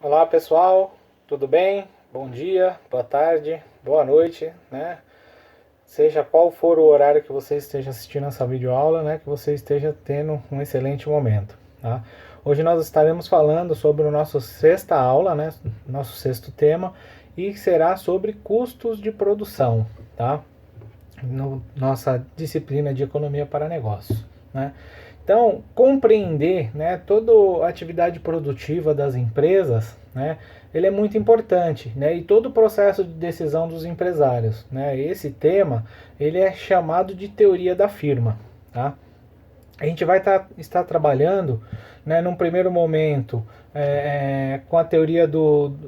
Olá pessoal, tudo bem? Bom dia, boa tarde, boa noite, né? Seja qual for o horário que você esteja assistindo essa videoaula, né? Que você esteja tendo um excelente momento, tá? Hoje nós estaremos falando sobre o nosso sexta aula, né? Nosso sexto tema, e será sobre custos de produção, tá? Nossa disciplina de economia para negócios, né? Então, compreender, né, toda a atividade produtiva das empresas, né, ele é muito importante, né, e todo o processo de decisão dos empresários, né, esse tema, ele é chamado de teoria da firma, tá? A gente vai estar trabalhando, né, num primeiro momento, com a teoria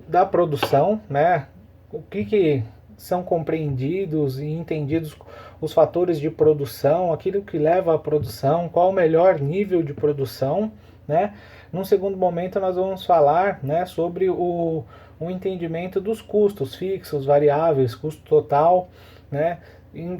da produção, né, o que são compreendidos e entendidos os fatores de produção, aquilo que leva à produção, qual o melhor nível de produção, né? Num segundo momento nós vamos falar, né, sobre o entendimento dos custos fixos, variáveis, custo total, né?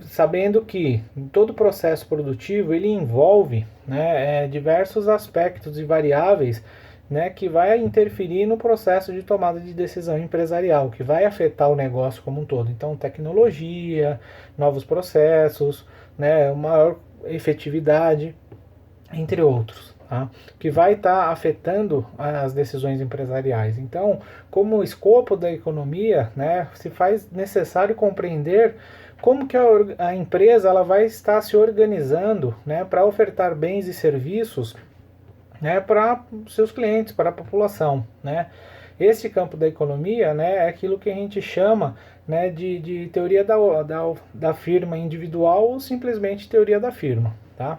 Sabendo que em todo processo produtivo ele envolve, né, diversos aspectos e variáveis, né, que vai interferir no processo de tomada de decisão empresarial, que vai afetar o negócio como um todo. Então, tecnologia, novos processos, né, maior efetividade, entre outros, tá? Que vai estar afetando as decisões empresariais. Então, como o escopo da economia, né, se faz necessário compreender como que a empresa ela vai estar se organizando, né, para ofertar bens e serviços, né, para seus clientes, para a população, né? Esse campo da economia, né, é aquilo que a gente chama, né, de teoria da firma individual ou simplesmente teoria da firma, tá?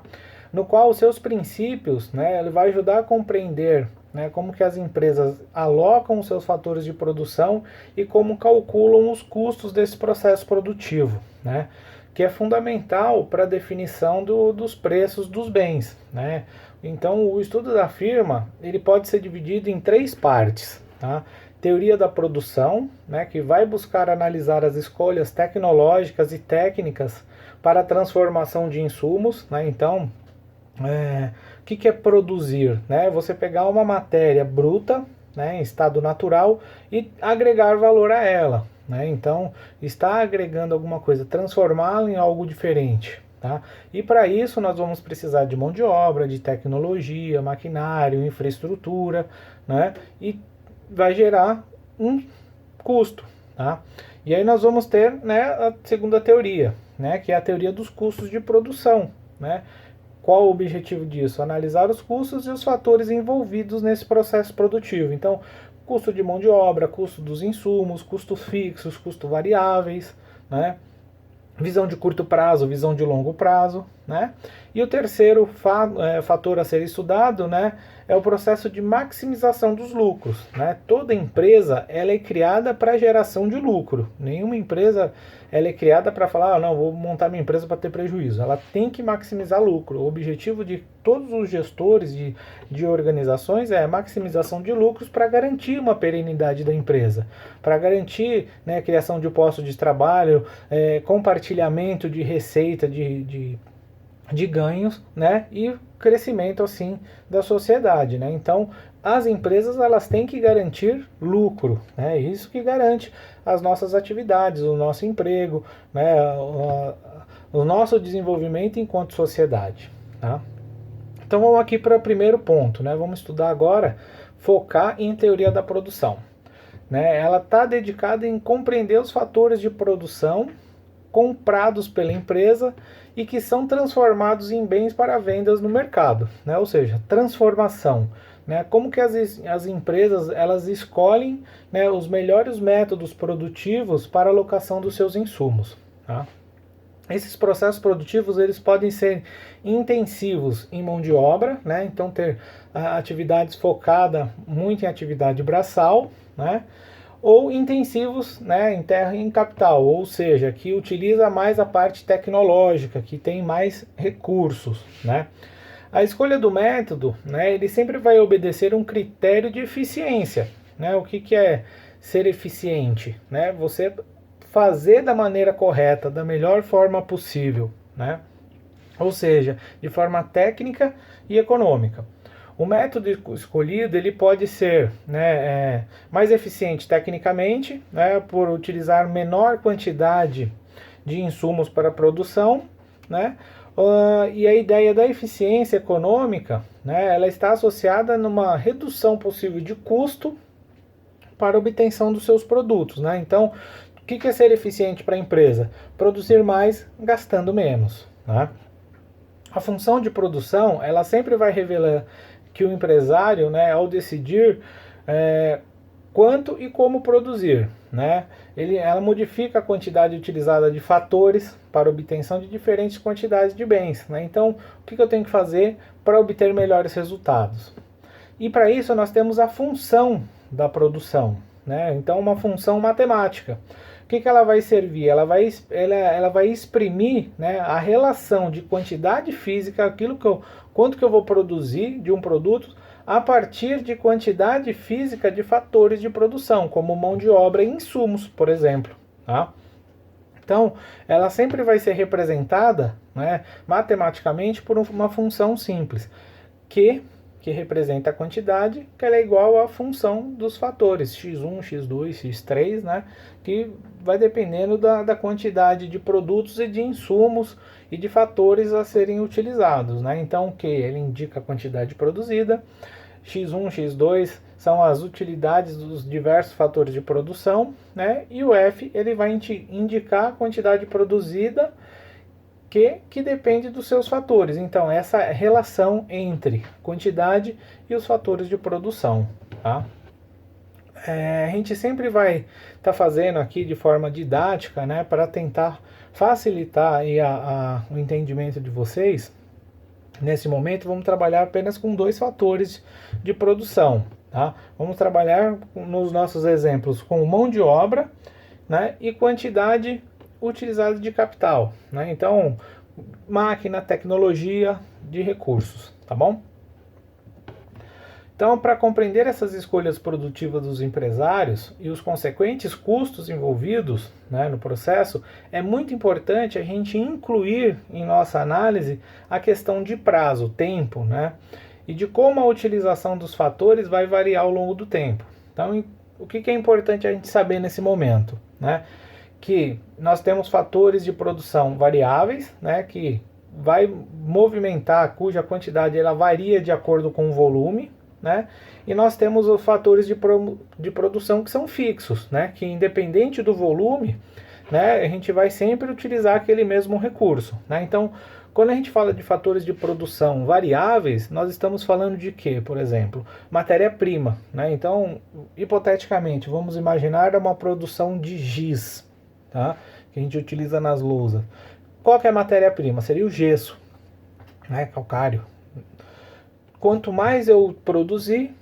No qual os seus princípios, né, ele vai ajudar a compreender, né, como que as empresas alocam os seus fatores de produção e como calculam os custos desse processo produtivo, né? Que é fundamental para a definição dos preços dos bens, né? Então, o estudo da firma ele pode ser dividido em três partes, tá? Teoria da produção, né, que vai buscar analisar as escolhas tecnológicas e técnicas para a transformação de insumos, né? Então, o que é produzir? Né? Você pegar uma matéria bruta, né, em estado natural, e agregar valor a ela. Né? Então, está agregando alguma coisa, transformá-la em algo diferente. Tá? E para isso nós vamos precisar de mão de obra, de tecnologia, maquinário, infraestrutura, né? E vai gerar um custo. Tá? E aí nós vamos ter, né, a segunda teoria, né, que é a teoria dos custos de produção. Né? Qual o objetivo disso? Analisar os custos e os fatores envolvidos nesse processo produtivo. Então, custo de mão de obra, custo dos insumos, custos fixos, custos variáveis, né? Visão de curto prazo, visão de longo prazo, né? E o terceiro fator a ser estudado, né, é o processo de maximização dos lucros, né? Toda empresa ela é criada para geração de lucro. Nenhuma empresa ela é criada para falar, não, vou montar minha empresa para ter prejuízo. Ela tem que maximizar lucro. O objetivo de todos os gestores de organizações é a maximização de lucros para garantir uma perenidade da empresa, para garantir, né, a criação de postos de trabalho, compartilhamento de receita, de ganhos, né, e crescimento assim da sociedade, né? Então, as empresas elas têm que garantir lucro, né? Isso que garante as nossas atividades, o nosso emprego, né, o nosso desenvolvimento enquanto sociedade, tá? Então vamos aqui para o primeiro ponto, né? Vamos estudar agora, focar em teoria da produção. Né? Ela está dedicada em compreender os fatores de produção comprados pela empresa e que são transformados em bens para vendas no mercado, né? Ou seja, transformação. Né? Como que as empresas elas escolhem, né, os melhores métodos produtivos para a alocação dos seus insumos. Tá? Esses processos produtivos eles podem ser intensivos em mão de obra, né? Então ter atividades focadas muito em atividade braçal, né? Ou intensivos, né, em terra e em capital, ou seja, que utiliza mais a parte tecnológica, que tem mais recursos, né? A escolha do método, né, ele sempre vai obedecer um critério de eficiência, né? O que é ser eficiente, né? Você fazer da maneira correta, da melhor forma possível, né? Ou seja, de forma técnica e econômica. O método escolhido ele pode ser, né, mais eficiente tecnicamente, né, por utilizar menor quantidade de insumos para a produção, né, e a ideia da eficiência econômica, né, ela está associada numa redução possível de custo para a obtenção dos seus produtos, né? Então, o que é ser eficiente para a empresa? Produzir mais, gastando menos, né? A função de produção, ela sempre vai revelar que o empresário, né, ao decidir quanto e como produzir, né, ela modifica a quantidade utilizada de fatores para obtenção de diferentes quantidades de bens, né? Então, o que eu tenho que fazer para obter melhores resultados? E para isso nós temos a função da produção, né? Então, uma função matemática. O que ela vai servir? Ela vai exprimir, né, a relação de quantidade física, quanto que eu vou produzir de um produto, a partir de quantidade física de fatores de produção, como mão de obra e insumos, por exemplo. Tá? Então, ela sempre vai ser representada, né, matematicamente por uma função simples, que representa a quantidade, que ela é igual à função dos fatores, x1, x2, x3, né, que vai dependendo da quantidade de produtos e de insumos e de fatores a serem utilizados. Né? Então, o que? Ele indica a quantidade produzida, x1, x2 são as utilidades dos diversos fatores de produção, né? E o F ele vai indicar a quantidade produzida que depende dos seus fatores. Então, essa relação entre quantidade e os fatores de produção. Tá? A gente sempre vai estar fazendo aqui de forma didática, né, para tentar facilitar aí o entendimento de vocês. Nesse momento, vamos trabalhar apenas com 2 fatores de produção. Tá? Vamos trabalhar nos nossos exemplos com mão de obra, né, e quantidade utilizado de capital, né? Então, máquina, tecnologia de recursos, tá bom? Então, para compreender essas escolhas produtivas dos empresários e os consequentes custos envolvidos, né, no processo, é muito importante a gente incluir em nossa análise a questão de prazo, tempo, né, e de como a utilização dos fatores vai variar ao longo do tempo. Então, o que é importante a gente saber nesse momento, né? Que nós temos fatores de produção variáveis, né, que vai movimentar, cuja quantidade ela varia de acordo com o volume, né, e nós temos os fatores de produção que são fixos, né, que independente do volume, né, a gente vai sempre utilizar aquele mesmo recurso. Né. Então, quando a gente fala de fatores de produção variáveis, nós estamos falando de quê? Por exemplo, matéria-prima. Né. Então, hipoteticamente, vamos imaginar uma produção de giz, tá? Que a gente utiliza nas lousas. Qual que é a matéria-prima? Seria o gesso, né? Calcário. Quanto mais eu produzir,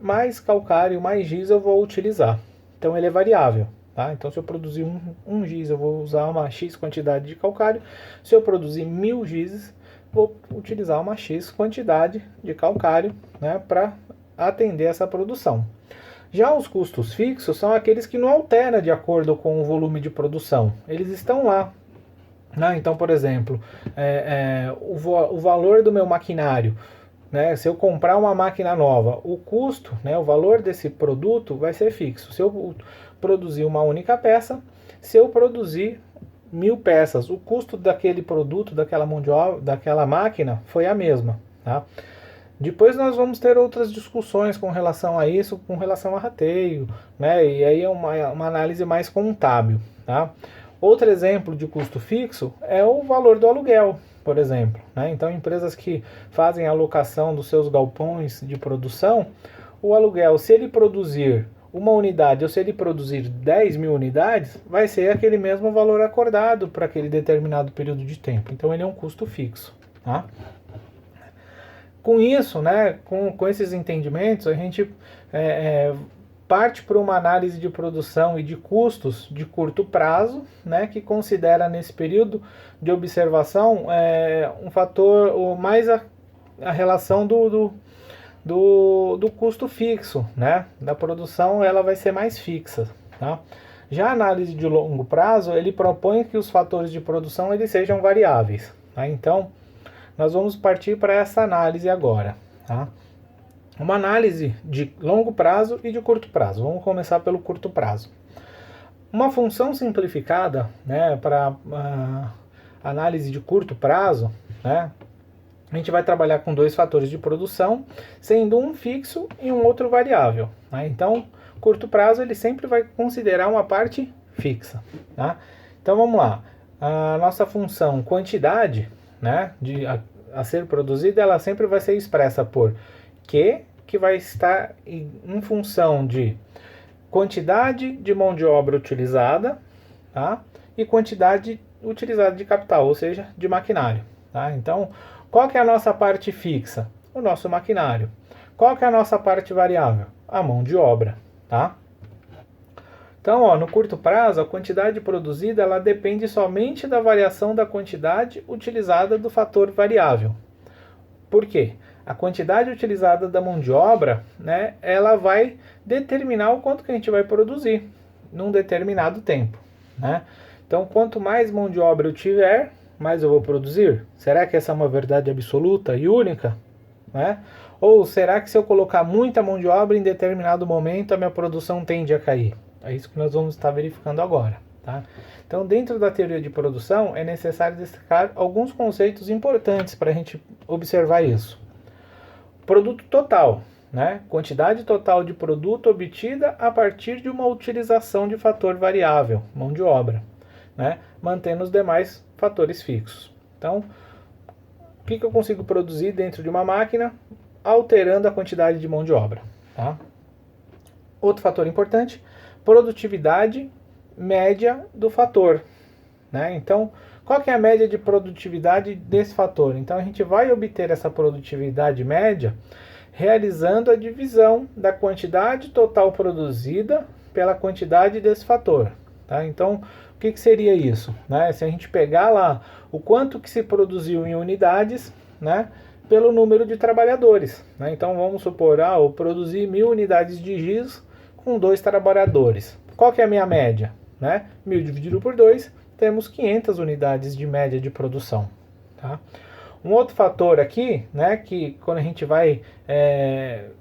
mais calcário, mais giz eu vou utilizar. Então ele é variável. Tá? Então se eu produzir um giz, eu vou usar uma X quantidade de calcário. Se eu produzir 1000 gizes, vou utilizar uma X quantidade de calcário, né, para atender essa produção. Já os custos fixos são aqueles que não alteram de acordo com o volume de produção. Eles estão lá. Né? Então, por exemplo, o valor do meu maquinário, né? Se eu comprar uma máquina nova, o custo, né, o valor desse produto vai ser fixo. Se eu produzir uma única peça, se eu produzir 1000 peças, o custo daquele produto, daquela mão de obra, daquela máquina foi a mesma. Tá? Depois nós vamos ter outras discussões com relação a isso, com relação a rateio, né? E aí é uma análise mais contábil. Tá? Outro exemplo de custo fixo é o valor do aluguel, por exemplo. Né? Então, empresas que fazem a alocação dos seus galpões de produção, o aluguel, se ele produzir uma unidade ou se ele produzir 10.000 unidades, vai ser aquele mesmo valor acordado para aquele determinado período de tempo. Então, ele é um custo fixo. Tá? Com isso, né, com esses entendimentos, a gente parte para uma análise de produção e de custos de curto prazo, né, que considera nesse período de observação um fator, mais a relação do custo fixo, né, da produção, ela vai ser mais fixa. Tá? Já a análise de longo prazo, ele propõe que os fatores de produção eles sejam variáveis. Tá? Então, nós vamos partir para essa análise agora. Tá? uma análise de longo prazo e de curto prazo. Vamos começar pelo curto prazo. Uma função simplificada, né, para análise de curto prazo, né, a gente vai trabalhar com dois fatores de produção, sendo um fixo e um outro variável. Né? Então, curto prazo ele sempre vai considerar uma parte fixa. Tá? Então vamos lá. A nossa função quantidade, né, a ser produzida, ela sempre vai ser expressa por Q, que vai estar em função de quantidade de mão de obra utilizada, tá? E quantidade utilizada de capital, ou seja, de maquinário. Tá? Então, qual que é a nossa parte fixa? O nosso maquinário. Qual que é a nossa parte variável? A mão de obra. Tá? Então, ó, no curto prazo, a quantidade produzida ela depende somente da variação da quantidade utilizada do fator variável. Por quê? A quantidade utilizada da mão de obra, né, ela vai determinar o quanto que a gente vai produzir num determinado tempo. Né? Então, quanto mais mão de obra eu tiver, mais eu vou produzir? Será que essa é uma verdade absoluta e única? Né? Ou será que se eu colocar muita mão de obra em determinado momento, a minha produção tende a cair? É isso que nós vamos estar verificando agora. Tá? Então, dentro da teoria de produção, é necessário destacar alguns conceitos importantes para a gente observar isso. Produto total, né? Quantidade total de produto obtida a partir de uma utilização de fator variável, mão de obra, né? Mantendo os demais fatores fixos. Então, o que eu consigo produzir dentro de uma máquina, alterando a quantidade de mão de obra. Tá? Outro fator importante, produtividade média do fator. Né? Então, qual que é a média de produtividade desse fator? Então, a gente vai obter essa produtividade média realizando a divisão da quantidade total produzida pela quantidade desse fator. Tá? Então, o que seria isso? Né? Se a gente pegar lá o quanto que se produziu em unidades, né, pelo número de trabalhadores. Né? Então, vamos supor, eu produzi 1000 unidades de giz com 2 trabalhadores. Qual que é a minha média? Né? 1000 dividido por 2, temos 500 unidades de média de produção. Tá? Um outro fator aqui, né, que quando a gente vai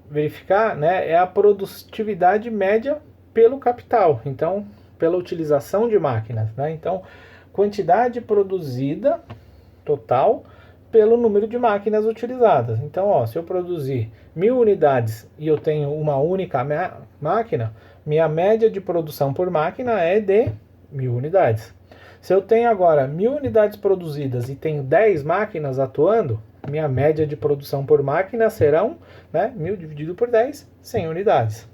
verificar, né, é a produtividade média pelo capital, então, pela utilização de máquinas. Né? Então, quantidade produzida total pelo número de máquinas utilizadas. Então, ó, se eu produzir 1000 unidades e eu tenho uma única máquina, minha média de produção por máquina é de 1000 unidades. Se eu tenho agora 1000 unidades produzidas e tenho 10 máquinas atuando, minha média de produção por máquina serão, né, 1000 dividido por 10, 100 unidades.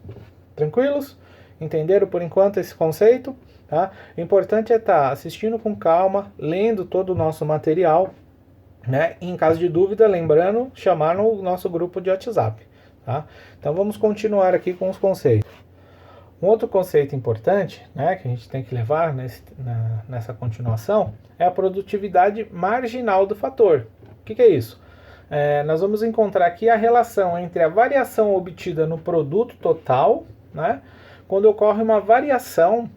Tranquilos? Entenderam por enquanto esse conceito? Tá? O importante é estar assistindo com calma, lendo todo o nosso material, né? E em caso de dúvida, lembrando, chamar no nosso grupo de WhatsApp. Tá? Então vamos continuar aqui com os conceitos. Um outro conceito importante, né, que a gente tem que levar nessa continuação é a produtividade marginal do fator. O que é isso? Nós vamos encontrar aqui a relação entre a variação obtida no produto total, né, quando ocorre uma variação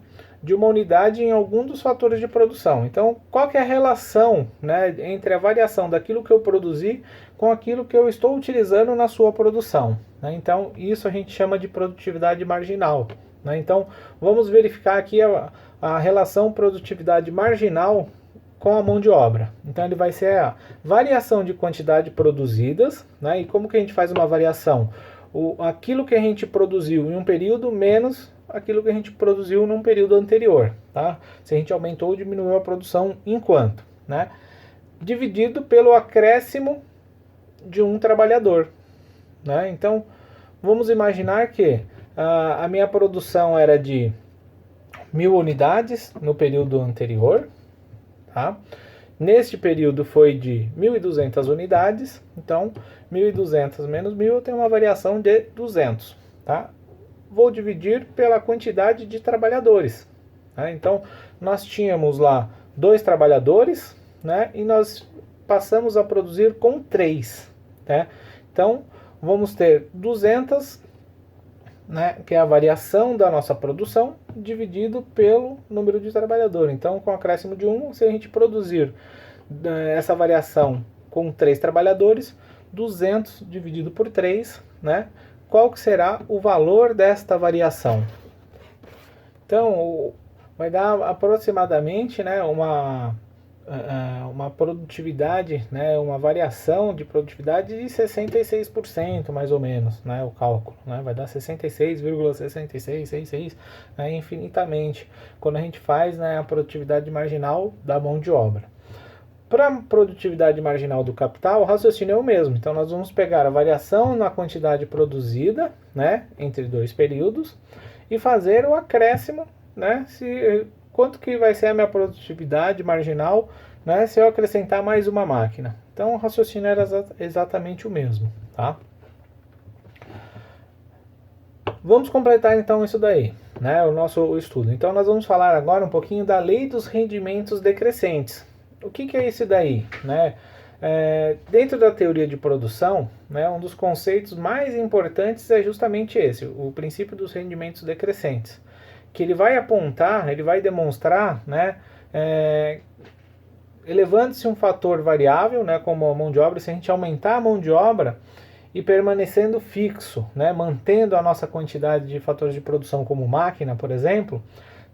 de uma unidade em algum dos fatores de produção. Então, qual que é a relação, né, entre a variação daquilo que eu produzi com aquilo que eu estou utilizando na sua produção? Né? Então, isso a gente chama de produtividade marginal. Né? Então, vamos verificar aqui a relação produtividade marginal com a mão de obra. Então, ele vai ser a variação de quantidade produzidas. Né? E como que a gente faz uma variação? Aquilo que a gente produziu em um período menos aquilo que a gente produziu num período anterior, tá? Se a gente aumentou ou diminuiu a produção enquanto, né? Dividido pelo acréscimo de um trabalhador, né? Então, vamos imaginar que a minha produção era de 1000 unidades no período anterior, tá? Neste período foi de 1.200 unidades, então 1.200 menos 1000 eu tenho uma variação de 200, tá? Vou dividir pela quantidade de trabalhadores. Né? Então, nós tínhamos lá 2 trabalhadores, né? E nós passamos a produzir com 3. Né? Então, vamos ter 200, né, que é a variação da nossa produção, dividido pelo número de trabalhadores. Então, com acréscimo de 1, se a gente produzir essa variação com 3 trabalhadores, 200 dividido por 3, né? Qual que será o valor desta variação? Então, vai dar aproximadamente, né, uma produtividade, né, uma variação de produtividade de 66%, mais ou menos, né, o cálculo, né, vai dar 66,6666, né, infinitamente, quando a gente faz, né, a produtividade marginal da mão de obra. Para a produtividade marginal do capital, o raciocínio é o mesmo. Então, nós vamos pegar a variação na quantidade produzida, né, entre dois períodos, e fazer o acréscimo, né, quanto que vai ser a minha produtividade marginal, né, se eu acrescentar mais uma máquina. Então, o raciocínio era exatamente o mesmo, tá? Vamos completar então isso daí, né, o nosso estudo. Então, nós vamos falar agora um pouquinho da lei dos rendimentos decrescentes. O que é isso daí, né? Dentro da teoria de produção, né, um dos conceitos mais importantes é justamente esse, o princípio dos rendimentos decrescentes, que ele vai apontar, ele vai demonstrar, né, elevando-se um fator variável, né, como a mão de obra, se a gente aumentar a mão de obra e permanecendo fixo, né, mantendo a nossa quantidade de fatores de produção como máquina, por exemplo,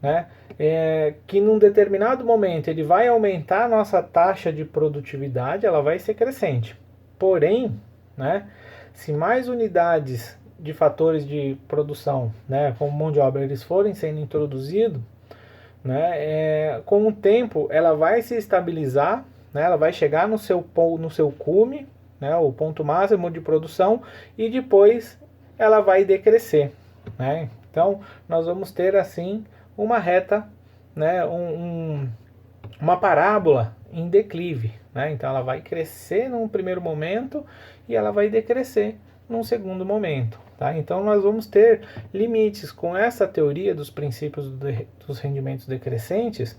né, que num determinado momento ele vai aumentar a nossa taxa de produtividade, ela vai ser crescente. Porém, né, se mais unidades de fatores de produção, né, como mão de obra, eles forem sendo introduzidos, né, com o tempo ela vai se estabilizar, né, ela vai chegar no seu cume, né, o ponto máximo de produção, e depois ela vai decrescer, né? Então nós vamos ter assim uma reta, né, uma parábola em declive, né? Então ela vai crescer num primeiro momento e ela vai decrescer num segundo momento, tá? Então nós vamos ter limites com essa teoria dos princípios dos rendimentos decrescentes,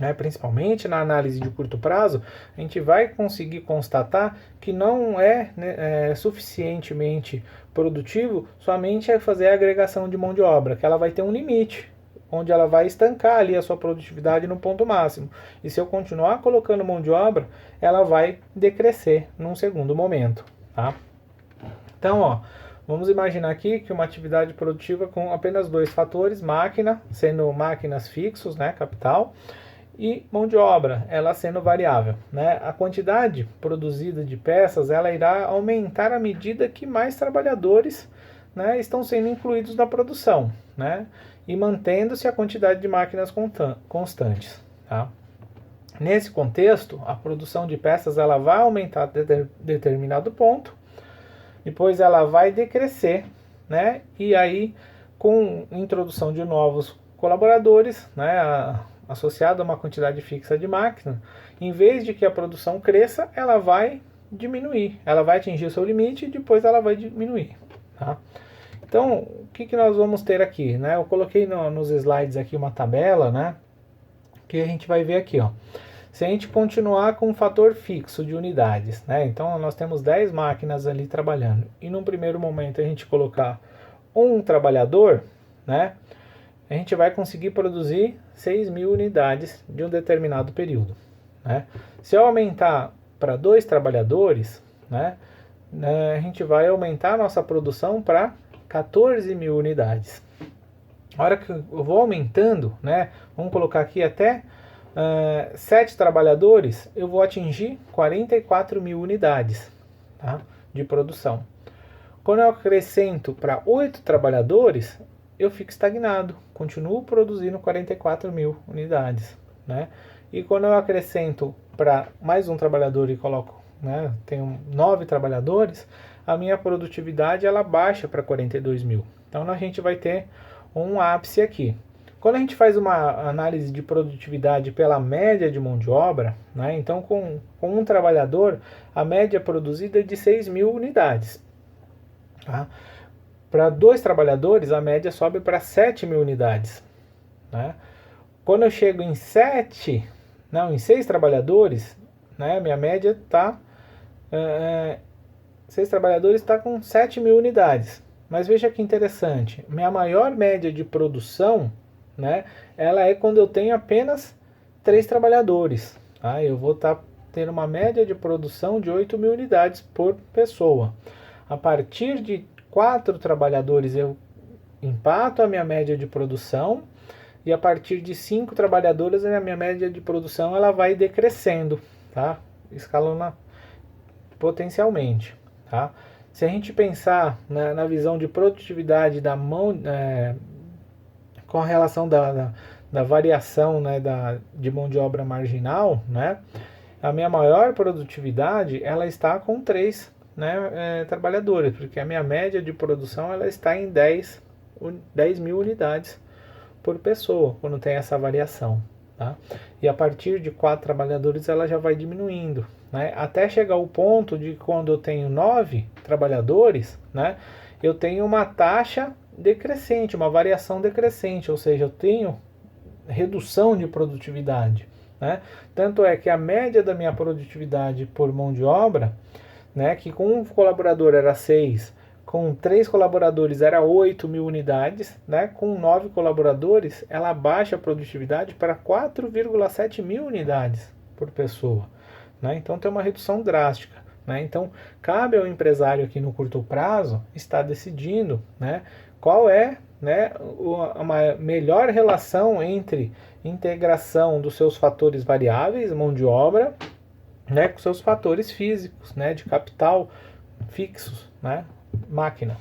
né, principalmente na análise de curto prazo. A gente vai conseguir constatar que não é suficientemente produtivo somente fazer a agregação de mão de obra, que ela vai ter um limite, onde ela vai estancar ali a sua produtividade no ponto máximo. E se eu continuar colocando mão de obra, ela vai decrescer num segundo momento, tá? Então, ó, vamos imaginar aqui que uma atividade produtiva com apenas dois fatores, máquina, sendo máquinas fixos, né, capital, e mão de obra, ela sendo variável, né? A quantidade produzida de peças, ela irá aumentar à medida que mais trabalhadores, né, estão sendo incluídos na produção, né? E mantendo-se a quantidade de máquinas constantes, tá? Nesse contexto, a produção de peças ela vai aumentar até determinado ponto, depois ela vai decrescer, né? E aí, com a introdução de novos colaboradores, né, associado a uma quantidade fixa de máquina, em vez de que a produção cresça, ela vai diminuir, ela vai atingir o seu limite e depois ela vai diminuir, tá? Então, o que nós vamos ter aqui, né? Eu coloquei nos slides aqui uma tabela, né, que a gente vai ver aqui, ó. Se a gente continuar com um fator fixo de unidades, né? Então nós temos 10 máquinas ali trabalhando, e num primeiro momento a gente colocar um trabalhador, né, a gente vai conseguir produzir 6.000 unidades de um determinado período, né? Se eu aumentar para 2 trabalhadores, né, a gente vai aumentar a nossa produção para 14.000 unidades. A hora que eu vou aumentando, né, vamos colocar aqui até 7 trabalhadores, eu vou atingir 44.000 unidades, tá, de produção. Quando eu acrescento para 8 trabalhadores, eu fico estagnado, continuo produzindo 44.000 unidades, né? E quando eu acrescento para mais um trabalhador e coloco, né, tenho 9 trabalhadores, a minha produtividade ela baixa para 42.000. Então a gente vai ter um ápice aqui. Quando a gente faz uma análise de produtividade pela média de mão de obra, né, então com um trabalhador, a média produzida é de 6.000 unidades. Tá? Para 2 trabalhadores, a média sobe para 7.000 unidades. Né? Quando eu chego em 6 trabalhadores, né, minha média está... 6 trabalhadores está com 7.000 unidades. Mas veja que interessante, minha maior média de produção, né, ela é quando eu tenho apenas 3 trabalhadores. Tá? Eu vou estar ter uma média de produção de 8.000 unidades por pessoa. A partir de 4 trabalhadores eu empato a minha média de produção, e a partir de 5 trabalhadores a minha média de produção ela vai decrescendo, tá? Escalona potencialmente, tá? Se a gente pensar na visão de produtividade da mão, com a relação da variação, né, de mão de obra marginal, né, a minha maior produtividade ela está com 3, né, trabalhadores, porque a minha média de produção ela está em 10.000 unidades por pessoa, quando tem essa variação. Tá? E a partir de 4 trabalhadores ela já vai diminuindo, né? Até chegar ao ponto de quando eu tenho 9 trabalhadores, né, eu tenho uma taxa decrescente, uma variação decrescente, ou seja, eu tenho redução de produtividade, né? Tanto é que a média da minha produtividade por mão de obra, né, que com um colaborador era 6, com 3 colaboradores era 8.000 unidades, né? Com 9 colaboradores ela baixa a produtividade para 4,7 mil unidades por pessoa, né? Então tem uma redução drástica, né? Então cabe ao empresário aqui no curto prazo estar decidindo, né, qual é, né, uma melhor relação entre integração dos seus fatores variáveis, mão de obra, né, com seus fatores físicos, né, de capital fixos, né, máquina.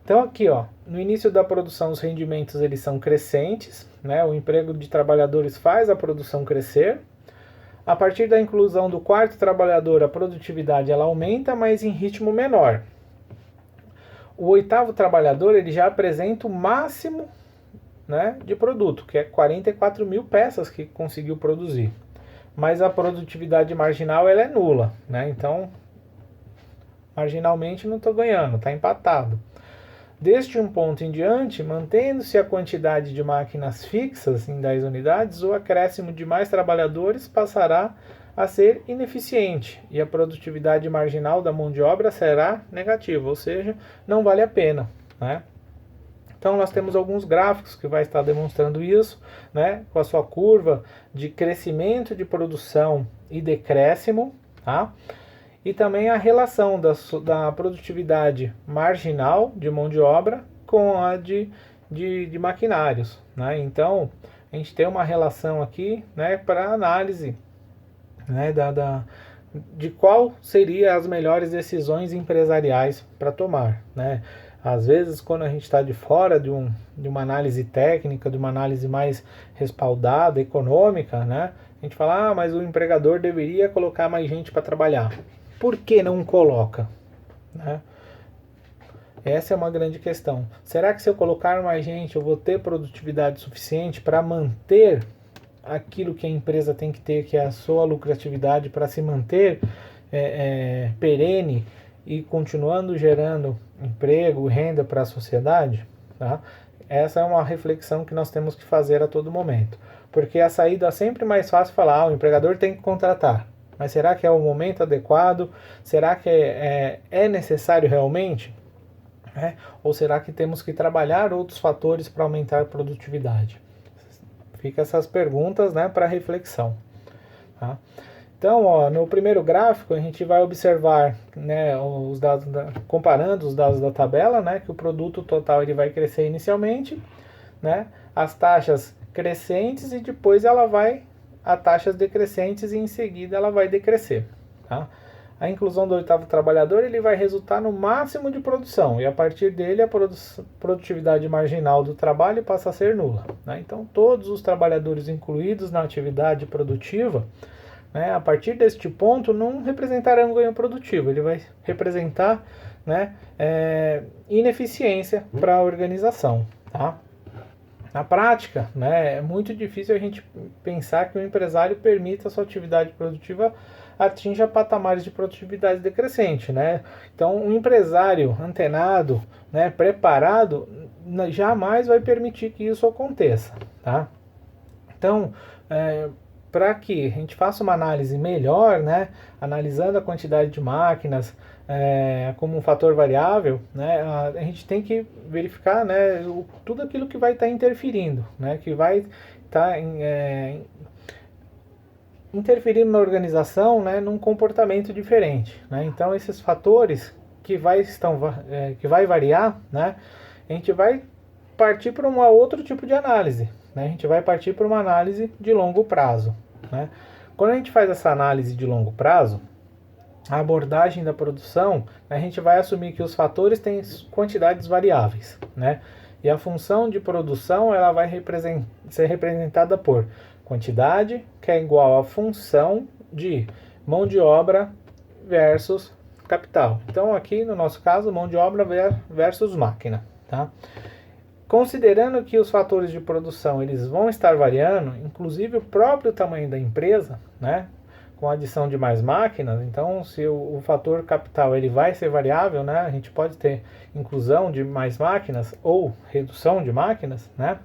Então aqui, ó, no início da produção os rendimentos eles são crescentes, né, o emprego de trabalhadores faz a produção crescer. A partir da inclusão do 4º trabalhador, a produtividade ela aumenta, mas em ritmo menor. O 8º trabalhador ele já apresenta o máximo, né, de produto, que é 44.000 peças que conseguiu produzir. Mas a produtividade marginal ela é nula, né? Então, marginalmente não estou ganhando, está empatado. Deste um ponto em diante, mantendo-se a quantidade de máquinas fixas em 10 unidades, o acréscimo de mais trabalhadores passará a ser ineficiente e a produtividade marginal da mão de obra será negativa, ou seja, não vale a pena, né? Então nós temos alguns gráficos que vai estar demonstrando isso, né, com a sua curva de crescimento de produção e decréscimo, tá? E também a relação da produtividade marginal de mão de obra com a de maquinários, né? Então a gente tem uma relação aqui, né, para análise, né, de qual seriam as melhores decisões empresariais para tomar, né? Às vezes, quando a gente está de fora de uma análise técnica, de uma análise mais respaldada, econômica, né? A gente fala, mas o empregador deveria colocar mais gente para trabalhar. Por que não coloca? Né? Essa é uma grande questão. Será que se eu colocar mais gente, eu vou ter produtividade suficiente para manter aquilo que a empresa tem que ter, que é a sua lucratividade, para se manter perene e continuando gerando emprego, renda para a sociedade? Tá? Essa é uma reflexão que nós temos que fazer a todo momento. Porque a saída é sempre mais fácil falar, o empregador tem que contratar. Mas será que é o momento adequado? Será que é necessário realmente? Ou será que temos que trabalhar outros fatores para aumentar a produtividade? Fica essas perguntas, né, para reflexão. Tá? Então, ó, no primeiro gráfico, a gente vai observar, né, os dados comparando os dados da tabela, né, que o produto total ele vai crescer inicialmente, né, as taxas crescentes e depois ela vai a taxas decrescentes e em seguida ela vai decrescer. Tá? A inclusão do 8º trabalhador ele vai resultar no máximo de produção e a partir dele a produtividade marginal do trabalho passa a ser nula. Né? Então, todos os trabalhadores incluídos na atividade produtiva, né, a partir deste ponto, não representarão ganho produtivo, ele vai representar, né, ineficiência para a organização. Tá? Na prática, né, é muito difícil a gente pensar que o empresário permita a sua atividade produtiva atinja patamares de produtividade decrescente, né? Então, um empresário antenado, né, preparado, jamais vai permitir que isso aconteça, tá? Então, para que a gente faça uma análise melhor, né, analisando a quantidade de máquinas como um fator variável, né, a gente tem que verificar, né, tudo aquilo que vai estar interferindo, né, que vai estar interferindo na organização, né, num comportamento diferente, né? Então esses fatores que vai variar, né, a gente vai partir para um outro tipo de análise, né? A gente vai partir para uma análise de longo prazo, né? Quando a gente faz essa análise de longo prazo, a abordagem da produção, a gente vai assumir que os fatores têm quantidades variáveis, né? E a função de produção ela vai ser representada por quantidade, que é igual à função de mão de obra versus capital. Então aqui no nosso caso, mão de obra versus máquina, tá? Considerando que os fatores de produção eles vão estar variando, inclusive o próprio tamanho da empresa, né? Com a adição de mais máquinas, então se o fator capital ele vai ser variável, né? A gente pode ter inclusão de mais máquinas ou redução de máquinas, né?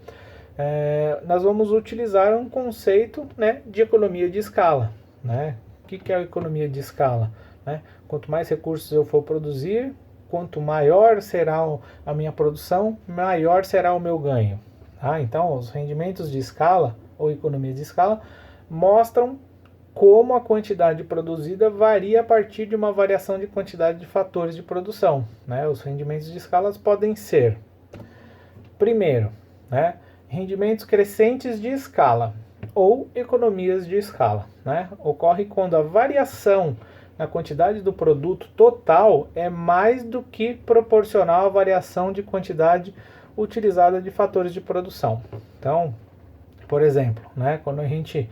Nós vamos utilizar um conceito, né, de economia de escala, né? O que é a economia de escala? Né? Quanto mais recursos eu for produzir, quanto maior será a minha produção, maior será o meu ganho. Tá? Então, os rendimentos de escala ou economia de escala mostram como a quantidade produzida varia a partir de uma variação de quantidade de fatores de produção. Né? Os rendimentos de escala podem ser, primeiro, né, rendimentos crescentes de escala ou economias de escala. Né? Ocorre quando a variação na quantidade do produto total é mais do que proporcional à variação de quantidade utilizada de fatores de produção. Então, por exemplo, né, quando a gente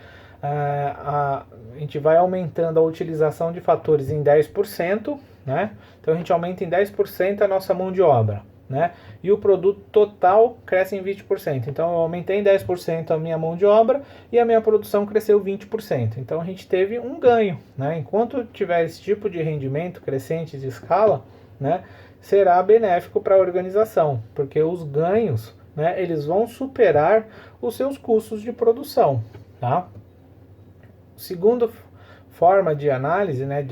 vai aumentando a utilização de fatores em 10%, né, então a gente aumenta em 10% a nossa mão de obra. Né? E o produto total cresce em 20%. Então eu aumentei em 10% a minha mão de obra e a minha produção cresceu 20%. Então a gente teve um ganho. Né? Enquanto tiver esse tipo de rendimento crescente de escala, né, será benéfico para a organização, porque os ganhos, né, eles vão superar os seus custos de produção. Tá? Segunda forma de análise, né,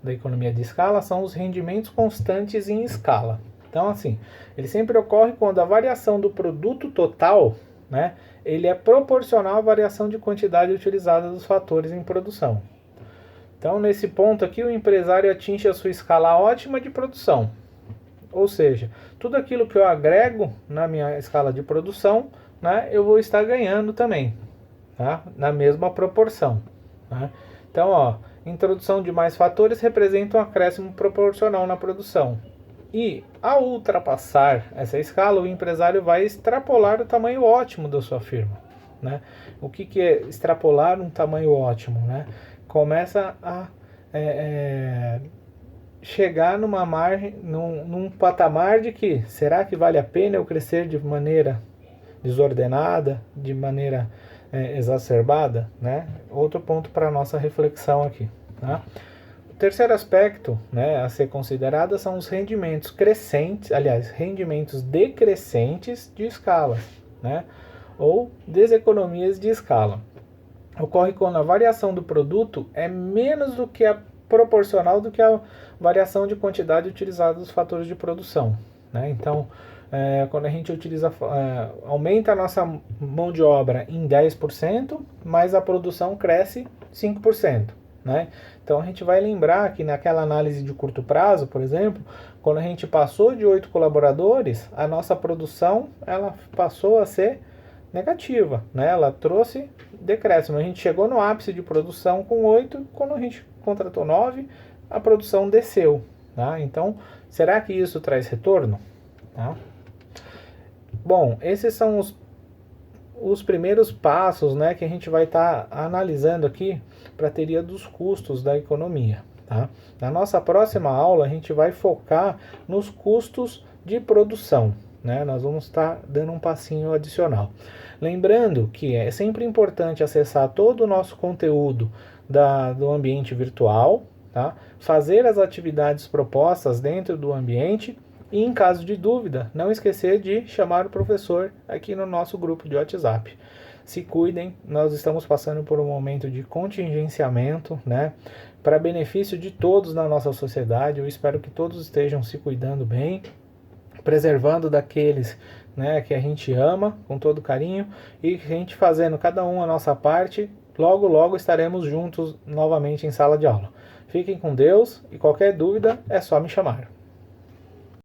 da economia de escala são os rendimentos constantes em escala. Então, assim, ele sempre ocorre quando a variação do produto total, né, ele é proporcional à variação de quantidade utilizada dos fatores em produção. Então, nesse ponto aqui, o empresário atinge a sua escala ótima de produção. Ou seja, tudo aquilo que eu agrego na minha escala de produção, né, eu vou estar ganhando também, tá? Na mesma proporção. Né? Então, ó, introdução de mais fatores representa um acréscimo proporcional na produção. E, ao ultrapassar essa escala, o empresário vai extrapolar o tamanho ótimo da sua firma. Né? O que é extrapolar um tamanho ótimo? Né? Começa a chegar numa margem, num patamar de que será que vale a pena eu crescer de maneira desordenada, de maneira exacerbada? Né? Outro ponto para a nossa reflexão aqui. Tá? O terceiro aspecto, né, a ser considerado são os rendimentos crescentes, aliás, rendimentos decrescentes de escala, né, ou deseconomias de escala. Ocorre quando a variação do produto é menos do que a proporcional do que a variação de quantidade utilizada dos fatores de produção. Né? Então, quando a gente aumenta a nossa mão de obra em 10%, mas a produção cresce 5%. Né? Então a gente vai lembrar que naquela análise de curto prazo, por exemplo, quando a gente passou de 8 colaboradores, a nossa produção ela passou a ser negativa, né? Ela trouxe decréscimo. A gente chegou no ápice de produção com 8, quando a gente contratou 9, a produção desceu. Tá? Então, será que isso traz retorno? Tá? Bom, esses são os primeiros passos, né, que a gente vai estar analisando aqui para a teoria dos custos da economia. Tá? Na nossa próxima aula, a gente vai focar nos custos de produção. Né? Nós vamos estar dando um passinho adicional. Lembrando que é sempre importante acessar todo o nosso conteúdo do ambiente virtual, tá? Fazer as atividades propostas dentro do ambiente e, em caso de dúvida, não esquecer de chamar o professor aqui no nosso grupo de WhatsApp. Se cuidem, nós estamos passando por um momento de contingenciamento, né, para benefício de todos na nossa sociedade. Eu espero que todos estejam se cuidando bem, preservando daqueles, né, que a gente ama com todo carinho, e a gente fazendo cada um a nossa parte logo, logo estaremos juntos novamente em sala de aula. Fiquem com Deus e qualquer dúvida é só me chamar.